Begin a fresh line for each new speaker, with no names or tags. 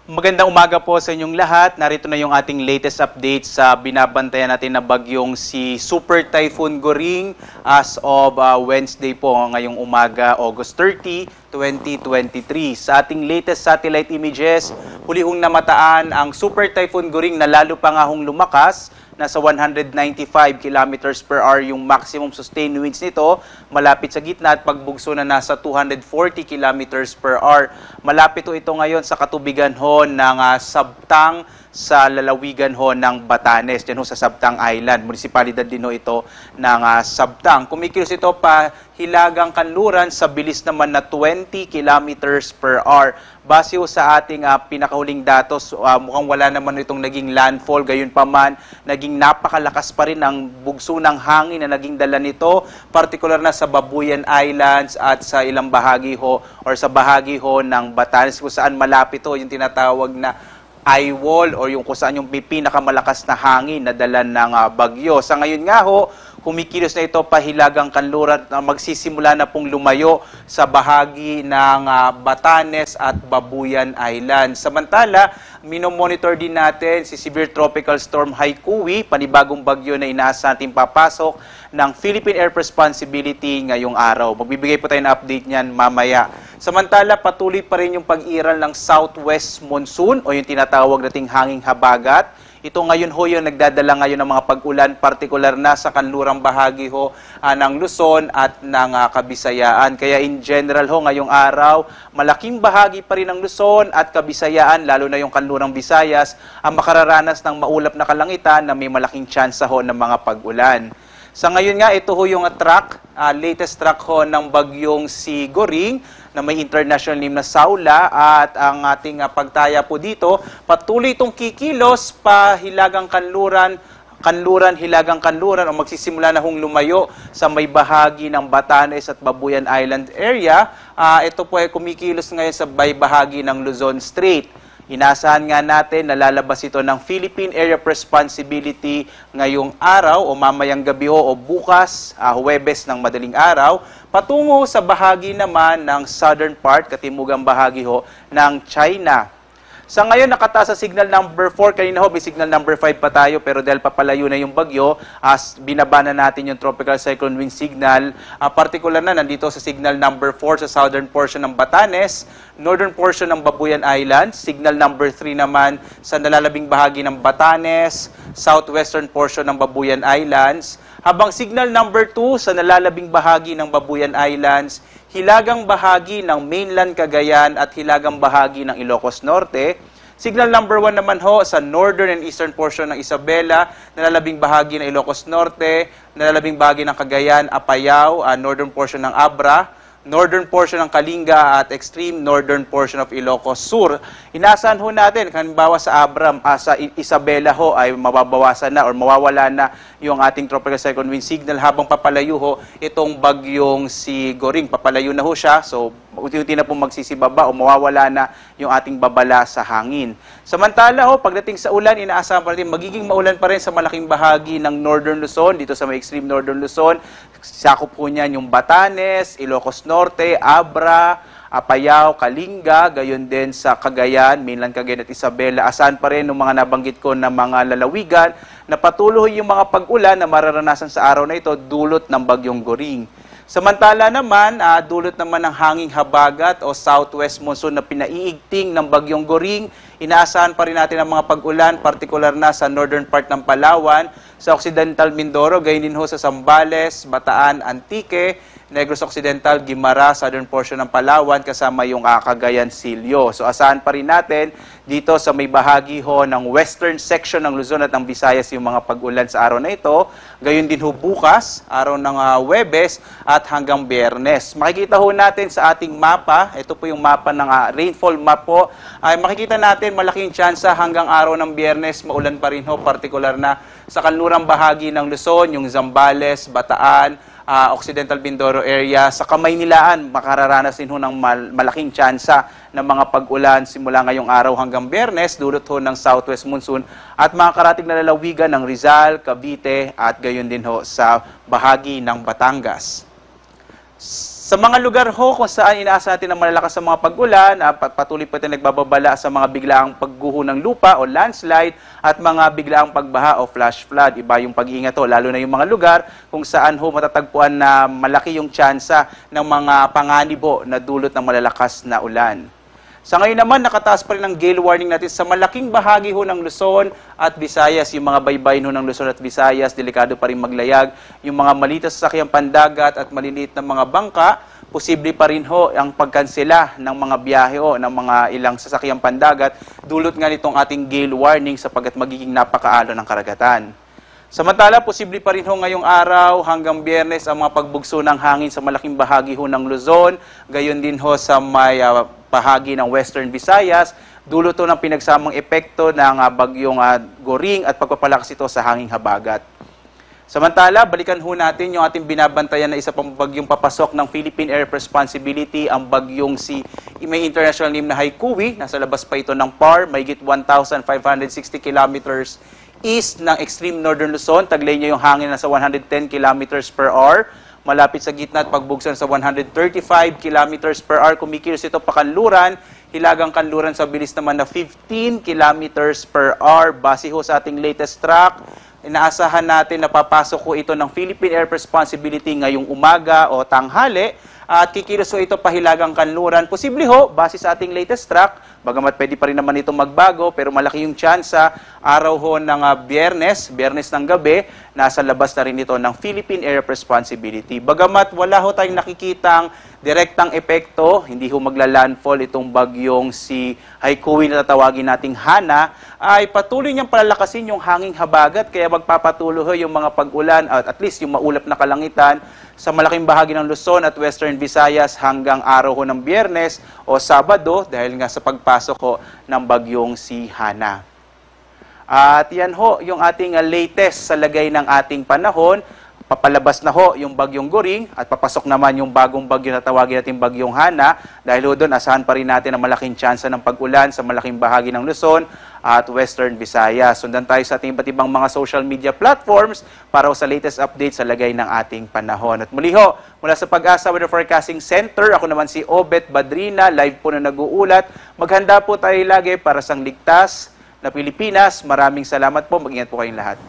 Magandang umaga po sa inyong lahat. Narito na yung ating latest update sa binabantayan natin na bagyong si Super Typhoon Goring as of Wednesday po ngayong umaga, August 30, 2023. Sa ating latest satellite images, huli hong namataan ang Super Typhoon Goring na lalo pa nga hong lumakas. Nasa 195 kilometers per hour yung maximum sustained winds nito, malapit sa gitna at pagbugso na nasa 240 kilometers per hour. Malapit ito ngayon sa katubigan ho ng Sabtang sa lalawigan ho ng Batanes, dyan ho sa Sabtang Island. Munisipalidad din ho ito ng Sabtang. Kumikilos ito pa hilagang kanluran sa bilis naman na 20 kilometers per hour. Base ho sa ating pinakahuling datos, mukhang wala naman itong naging landfall. Gayon pa man, naging napakalakas pa rin ang bugso ng hangin na naging dala nito, partikular na sa Babuyan Islands at sa ilang bahagi ho or sa bahagi ho ng Batanes kung saan malapit ho yung tinatawag na eye wall o yung kung saan yung pinakamalakas na hangin na dala ng bagyo. Sa ngayon nga ho, kumikilos na ito pahilagang kanluran na magsisimula na pong lumayo sa bahagi ng Batanes at Babuyan Island. Samantala, minomonitor din natin si Severe Tropical Storm Haikui, panibagong bagyo na inaasahan natin papasok ng Philippine Air Responsibility ngayong araw. Magbibigay po tayo ng update niyan mamaya. Samantala, patuloy pa rin yung pag-iral ng southwest monsoon o yung tinatawag nating hanging habagat. Ito ngayon ho yung nagdadala ngayon ng mga pag-ulan, partikular na sa kanlurang bahagi ho ng Luzon at ng Kabisayaan. Kaya in general ho ngayong araw, malaking bahagi pa rin ng Luzon at Kabisayaan, lalo na yung kanlurang Visayas, ang makararanas ng maulap na kalangitan na may malaking tsansa ho ng mga pag-ulan. Sa ngayon nga, ito ho yung latest track ho ng bagyong si Goring na may international name na Saula at ang ating pagtaya po dito, patuloy itong kikilos pa hilagang kanluran o magsisimula na hong lumayo sa may bahagi ng Batanes at Babuyan Island area. Ito po ay kumikilos ngayon sa may bahagi ng Luzon Strait. Inaasahan nga natin na lalabas ito ng Philippine Area of Responsibility ngayong araw o mamayang gabi o bukas, Huwebes ng madaling araw, patungo sa bahagi naman ng southern part, katimugang bahagi ho ng China. Sa ngayon, nakataas sa signal number 4. Kanina ho, may signal number 5 pa tayo, pero dahil papalayo na yung bagyo, binaba na natin yung tropical cyclone wind signal. Particular na, nandito sa signal number 4 sa southern portion ng Batanes, northern portion ng Babuyan Island, signal number 3 naman sa nalalabing bahagi ng Batanes, southwestern portion ng Babuyan Islands, habang signal number 2 sa nalalabing bahagi ng Babuyan Islands, hilagang bahagi ng mainland Cagayan at hilagang bahagi ng Ilocos Norte. Signal number 1 naman ho sa northern and eastern portion ng Isabela, nalalabing bahagi ng Ilocos Norte, nalalabing bahagi ng Cagayan, Apayao, northern portion ng Abra, northern portion ng Kalinga at extreme northern portion of Ilocos Sur. Inaasahan ho natin, halimbawa sa Abram, sa Isabela ho ay mababawasan na or mawawala na yung ating tropical cyclone wind signal habang papalayo ho itong bagyong si Goring. Papalayo na ho siya, so unti-unti na pong magsisibaba o mawawala na yung ating babala sa hangin. Samantala ho, pagdating sa ulan, inaasahan pa rin magiging maulan pa rin sa malaking bahagi ng northern Luzon, dito sa may extreme northern Luzon. Sakop po niyan yung Batanes, Ilocos Norte, Abra, Apayao, Kalinga, gayon din sa Cagayan, mainland Cagayan at Isabela. Asahan pa rin ng mga nabanggit ko na mga lalawigan na patuloy yung mga pag-ulan na mararanasan sa araw na ito dulot ng bagyong Goring. Samantala naman, dulot naman ng hanging habagat o southwest monsoon na pinaiigting ng bagyong Goring, inaasahan pa rin natin ang mga pag-ulan, partikular na sa northern part ng Palawan, sa Occidental Mindoro, gayon din ho sa Zambales, Bataan, Antique, Negros Occidental, Guimara, southern portion ng Palawan, kasama yung Cagayan, Silio. So asahan pa rin natin dito sa may bahagi ho ng western section ng Luzon at ng Visayas yung mga pag-ulan sa araw na ito. Gayon din ho bukas, araw ng Huwebes at hanggang Biyernes. Makikita ho natin sa ating mapa, ito po yung mapa ng rainfall map po, ay makikita natin malaking tsansa hanggang araw ng Biyernes, maulan pa rin ho, partikular na sa kanlurang bahagi ng Luzon, yung Zambales, Bataan, Occidental Mindoro area. Sa Kamaynilaan, makararanas din ho ng malaking tsansa ng mga pag-ulan simula ngayong araw hanggang Biyernes, dulot ho ng southwest monsoon at mga karating na lalawigan ng Rizal, Cavite at gayon din ho sa bahagi ng Batangas. Sa mga lugar ho kung saan inaasa natin na malalakas sa mga pag-ulan, patuloy po ito nagbababala sa mga biglaang pagguho ng lupa o landslide at mga biglaang pagbaha o flash flood. Iba yung pag-iingat ho, lalo na yung mga lugar kung saan ho matatagpuan na malaki yung tsansa ng mga panganib ho na dulot ng malalakas na ulan. Sa ngayon naman, nakataas pa rin ang gale warning natin sa malaking bahagi ho ng Luzon at Visayas. Yung mga baybayin ho ng Luzon at Visayas, delikado pa rin maglayag. Yung mga maliit na sasakyang pandagat at maliliit na mga bangka, posible pa rin ho ang pagkansela ng mga biyahe ho ng mga ilang sasakyang pandagat. Dulot nga nitong ating gale warning sapagkat magiging napakaalo ng karagatan. Samantala, posible pa rin ho ngayong araw hanggang Biyernes ang mga pagbugso ng hangin sa malaking bahagi ho ng Luzon. Gayon din ho sa may bahagi ng Western Visayas. Dulot ho ng pinagsamang epekto ng bagyong Goring at pagpapalakas ito sa hanging habagat. Samantala, balikan ho natin yung ating binabantayan na isa pang bagyong papasok ng Philippine Air Responsibility, ang bagyong si may international name na Haikui. Nasa labas pa ito ng PAR, mahigit 1,560 kilometers east ng extreme northern Luzon. Taglay niya yung hangin na sa 110 kilometers per hour. Malapit sa gitna at pagbugsan sa 135 kilometers per hour. Kumikilos ito pa Kanluran. Hilagang Kanluran sa bilis naman na 15 kilometers per hour. Base ho sa ating latest track, inaasahan natin na papasok ho ito ng Philippine Air Responsibility ngayong umaga o tanghali. At kikilos ho ito pahilagang Kanluran. Posible ho, base sa ating latest track, bagamat pwede pa rin naman ito magbago, pero malaki yung tsansa, araw ho ng Biyernes ng gabi, nasa labas na rin ito ng Philippine Air Responsibility. Bagamat wala ho tayong nakikitang direktang epekto, hindi ho magla-landfall itong bagyong si Haikui na tatawagin nating Hana, ay patuloy niyang palalakasin yung hanging habagat, kaya magpapatuloy ho yung mga pag-ulan, at least yung maulap na kalangitan, sa malaking bahagi ng Luzon at Western Visayas hanggang araw ho ng Biyernes o Sabado dahil nga sa pagpasok ho ng bagyong si Hana. At yan ho yung ating latest sa lagay ng ating panahon. Papalabas na ho yung bagyong Goring at papasok naman yung bagong bagyo na tawagin natin bagyong Hana. Dahil ho doon, asahan pa rin natin ang malaking tsansa ng pag-ulan sa malaking bahagi ng Luzon at Western Visayas. Sundan tayo sa ating iba't ibang mga social media platforms para ho sa latest update sa lagay ng ating panahon. At muli ho, mula sa Pag-asa Weather Forecasting Center, ako naman si Obet Badrina, live po na nag-uulat. Maghanda po tayo lagi para sa ligtas na Pilipinas. Maraming salamat po. Mag-ingat po kayong lahat.